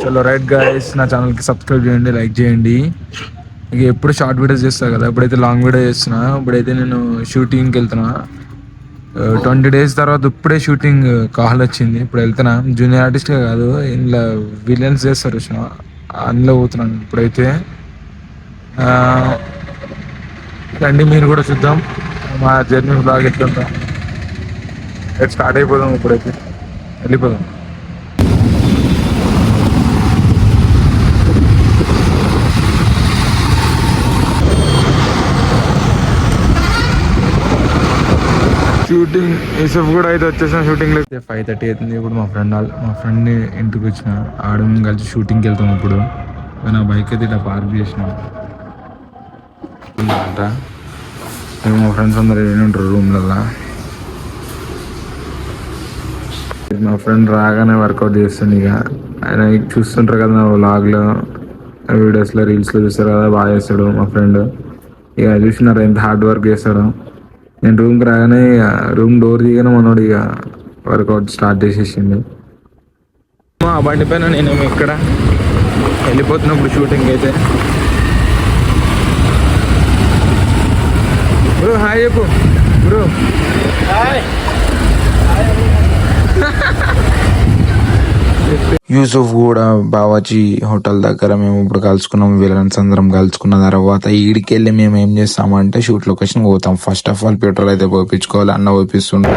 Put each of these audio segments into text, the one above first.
చలో right guys, నా ఛానల్కి సబ్స్క్రైబ్ చేయండి, లైక్ చేయండి. ఇక ఎప్పుడు షార్ట్ వీడియోస్ చేస్తా కదా, ఇప్పుడైతే లాంగ్ వీడియో చేస్తున్నా. ఇప్పుడైతే నేను షూటింగ్కి వెళ్తున్నా. 20 days తర్వాత ఇప్పుడే షూటింగ్ కాల్ వచ్చింది. ఇప్పుడు వెళ్తున్నా. జూనియర్ ఆర్టిస్ట్గా కాదు, ఇందులో విలన్స్ చేస్తారు, అందులో పోతున్నాను ఇప్పుడైతే. రండి మీరు కూడా చూద్దాం మా జర్నీ బ్లాగ్ ఎట్లుందా. స్టార్ట్ అయిపోదాం, ఇప్పుడైతే వెళ్ళిపోదాం. షూటింగ్ యూసఫ్ కూడా అయితే వచ్చేసిన షూటింగ్లో. 5:30 అవుతుంది. ఇప్పుడు మా ఫ్రెండ్ని ఇంటికి వచ్చిన ఆడ మేము కలిసి షూటింగ్కి వెళ్తాం. ఇప్పుడు నా బైక్ అయితే ఇట్లా పార్క్ చేసిన అంట. మా ఫ్రెండ్స్ అందరు ఉంటారు రూమ్లల్లో. మా ఫ్రెండ్ రాగానే వర్కౌట్ చేస్తుంది. ఇక ఆయన చూస్తుంటారు కదా నా వ్లాగ్లో, వీడియోస్లో, రీల్స్లో చూస్తారు కదా, బాగా చేస్తాడు మా ఫ్రెండ్. ఇక చూసినారు ఎంత హార్డ్ వర్క్ చేస్తాడు. నేను రూమ్కి రాగానే రూమ్ డోర్ దిగానే మనోడు ఇక వర్కౌట్ స్టార్ట్ చేసేసింది. ఆ బండి పైన నేను ఇక్కడ వెళ్ళిపోతున్నప్పుడు షూటింగ్ అయితే. బ్రో హాయ్ చెప్పు బ్రో. యూసుఫ్ కూడా బావాజీ హోటల్ దగ్గర మేము ఇప్పుడు కలుసుకున్నాం. విలన్స్ అందరం కలుసుకున్న తర్వాత ఈడికి వెళ్ళి మేము ఏం చేస్తామంటే షూట్ లొకేషన్ పోతాం. ఫస్ట్ ఆఫ్ ఆల్ పెట్రోల్ అయితే పోయించుకోవాలి. అన్న పోయిస్తుండే.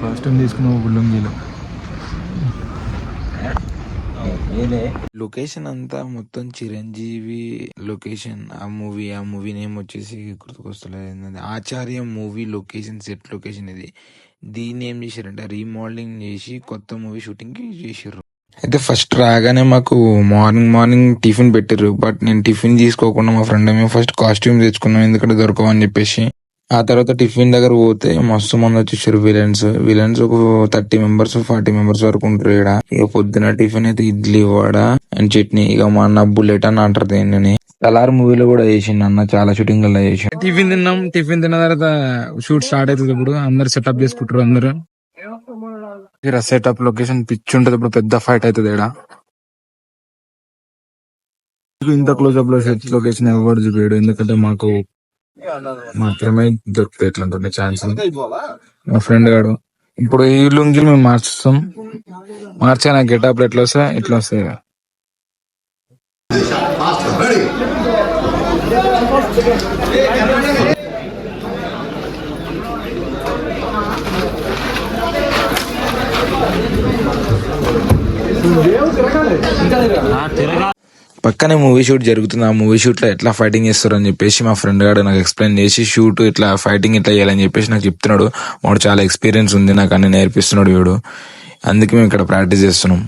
ఫస్ట్ టైం తీసుకున్నాం బుల్లంగిలో. లొకేషన్ అంతా మొత్తం చిరంజీవి లొకేషన్. ఆ మూవీ నేమ్ వచ్చేసి గుర్తుకొస్తలేదు. ఆచార్య మూవీ లొకేషన్, సెట్ లొకేషన్ ఇది. దీన్ని ఏం చేశారంటే రీమోడలింగ్ చేసి కొత్త మూవీ షూటింగ్ కి చేసారు. అయితే ఫస్ట్ రాగానే మాకు మార్నింగ్ టిఫిన్ పెట్టారు. బట్ నేను టిఫిన్ తీసుకోకుండా మా ఫ్రెండ్ మేము ఫస్ట్ కాస్ట్యూమ్ తెచ్చుకున్నాం, ఎందుకంటే దొరకవని చెప్పేసి. ఆ తర్వాత టిఫిన్ దగ్గర పోతే మస్తు మంది వచ్చేసారు విలన్స్. ఒక 30 members 40 members వరకు ఉంటారు ఇక్కడ. ఇక పొద్దున టిఫిన్ అయితే ఇడ్లీ, వడ అండ్ చట్నీ. ఇక మా అన్న బుల్లెట్ అని అంటారు దీన్ని. సలార్ మూవీలో కూడా చేసిండు అన్న, చాలా షూటింగ్ లో చేసిండు. టిఫిన్ తిన్నాం. టిఫిన్ తిన్న తర్వాత షూట్ స్టార్ట్ అవుతుంది. ఇప్పుడు అందరు సెటప్ చేసుకుంటారు. అందరు ఇక్కడ సెటప్ లొకేషన్ పిచ్చి ఉంటది. ఇప్పుడు పెద్ద ఫైట్ అవుతుంది ఇక్కడ. ఇంత క్లోజ్అప్ లో సెట్ లొకేషన్ ఎవరు చూపాడు, ఎందుకంటే మాకు మాత్రమే దొరుకుతాయి ఇట్లాంటి ఛాన్స్. మా ఫ్రెండ్ గాడు ఇప్పుడు ఈ లుంగిలు మేము మార్చుతాం. మార్చా గెటప్ ఎట్లా వస్తాయి, ఇట్లా వస్తాయి. పక్కనే మూవీ షూట్ జరుగుతుంది. ఆ మూవీ షూట్ లో ఎట్లా ఫైటింగ్ చేస్తారు అని చెప్పేసి మా ఫ్రెండ్ గారు నాకు ఎక్స్ప్లెయిన్ చేసి, షూట్ ఇట్లా ఫైటింగ్ ఇట్లా చేయాలని చెప్పేసి నాకు చెప్తున్నాడు. వాడు చాలా ఎక్స్పీరియన్స్ ఉంది, నాకు అన్ని నేర్పిస్తున్నాడు వీడు. అందుకే మేము ఇక్కడ ప్రాక్టీస్ చేస్తున్నాం.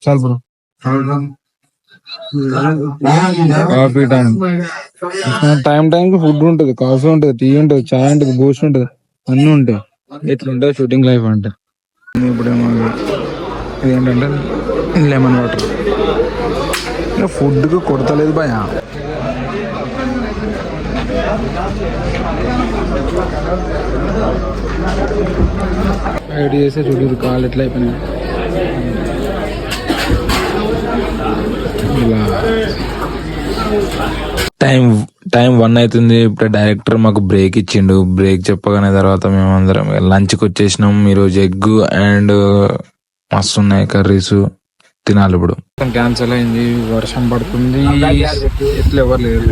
చాలు బ్రో. కాఫీ టైం కి ఫుడ్ ఉంటది, కాఫీ ఉంటది, టీ ఉంటది, చాయ్ ఉంటది, బూస్ట్ ఉంటది, అన్ని ఉంటాయి. ఇట్లుంటది షూటింగ్ లైఫ్ అంటే. ఇప్పుడేమో ఇదేంటంటే లెమన్ వాటర్. ఫుడ్కి కొడతలేదు భయ. ఫైట్ చేస్తే చూడు కాలు ఎట్లా అయిపోయినాయి. టైం 1 అవుతుంది. ఇప్పుడు డైరెక్టర్ మాకు బ్రేక్ ఇచ్చిండు. బ్రేక్ చెప్పగానే తర్వాత మేమందరం లంచ్కి వచ్చేసినాం. ఈరోజు ఎగ్ అండ్ మస్తు ఉన్నాయి కర్రీస్. తినాలి ఇప్పుడు. క్యాన్సిల్ అయింది, వర్షం పడుతుంది, ఎట్లా ఎవరు లేదు.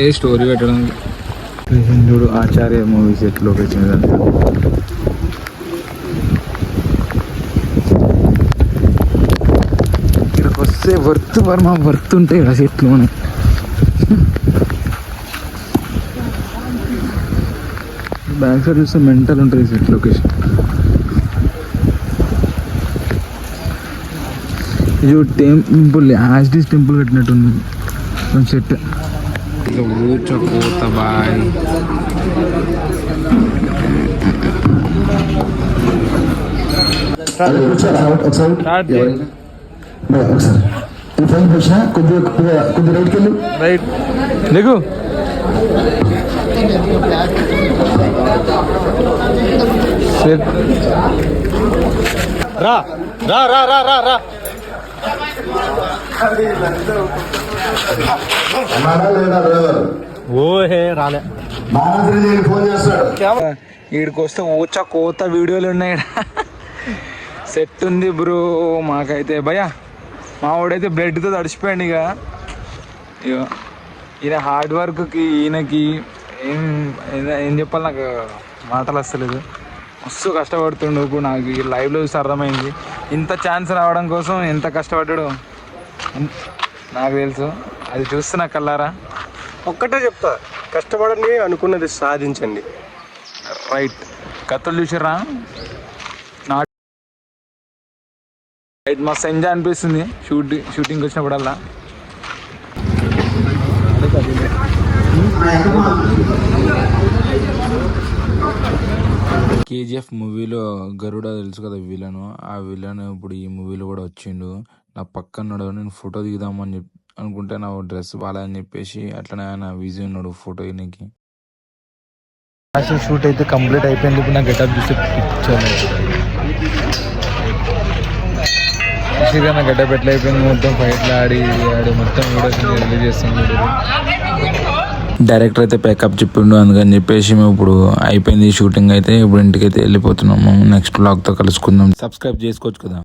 ఏ స్టోరీ పెట్టడం చూడు. ఆచార్య మూవీ సెట్ లొకేషన్ ఇదంతా. ఇక్కడికి వస్తే వర్త్ వర్మ వర్త్ ఉంటాయి కదా సెట్లు మనకి. బ్యాక్ సైడ్ చూస్తే మెంటల్ ఉంటుంది సెట్ లొకేషన్. ఇది టెంపుల్, యాజ్డీస్ టెంపుల్ కట్టినట్టుంది సెట్. ఊచకోత బాయ్. రైట్ నీకు రా రా రా రా రా రా. ఓహే రాలే. వీడికి వస్తే ఊచా కోత వీడియోలు ఉన్నాయి. సెట్ ఉంది బ్రో. మాకైతే భయ్యా మా వాడైతే బ్లడ్తో తడిచిపోయాడు. ఇక ఈయన హార్డ్ వర్క్కి ఈయనకి ఏం చెప్పాలి, నాకు మాటలు వస్తలేదు. మస్తు కష్టపడుతుండు. ఇప్పుడు నాకు లైవ్లో చూసి అర్థమైంది ఇంత ఛాన్స్ రావడం కోసం ఎంత కష్టపడ్డాడు నాకు తెలుసు. అది చూస్తున్నా కల్లారా. ఒక్కటే చెప్తా, కష్టపడండి, అనుకున్నది సాధించండి. రైట్. కథలు చూసారా? రైట్. మస్తు ఎంజాయ్ అనిపిస్తుంది షూటింగ్ వచ్చినప్పుడల్లా. కేజీఎఫ్ మూవీలో గరుడ తెలుసు కదా విలన్. ఆ విలన్ ఇప్పుడు ఈ మూవీలో కూడా వచ్చిండు. నా పక్కన నేను ఫోటో దిగుదామని అనుకుంటే నా డ్రెస్ బాగాలని చెప్పేసి అట్లనే ఆయన బిజీ ఉన్నాడు ఫోటో దిగడానికి. షూట్ అయితే కంప్లీట్ అయిపోయింది. ఇప్పుడు నా గెటప్ చూసి నా గెటప్ ఎట్లా అయిపోయింది, మొత్తం ఫైట్లు ఆడి మొత్తం వీడియోస్ రిలీజ్ చేస్తాను. డైరెక్టర్ అయితే ప్యాకప్ చెప్పిండు, అందుకని చెప్పేసి మేము ఇప్పుడు అయిపోయింది షూటింగ్ అయితే. ఇప్పుడు ఇంటికైతే వెళ్ళిపోతున్నాము. నెక్స్ట్ వ్లాగ్తో కలుసుకుందాం. సబ్స్క్రైబ్ చేసుకోవచ్చు కదా.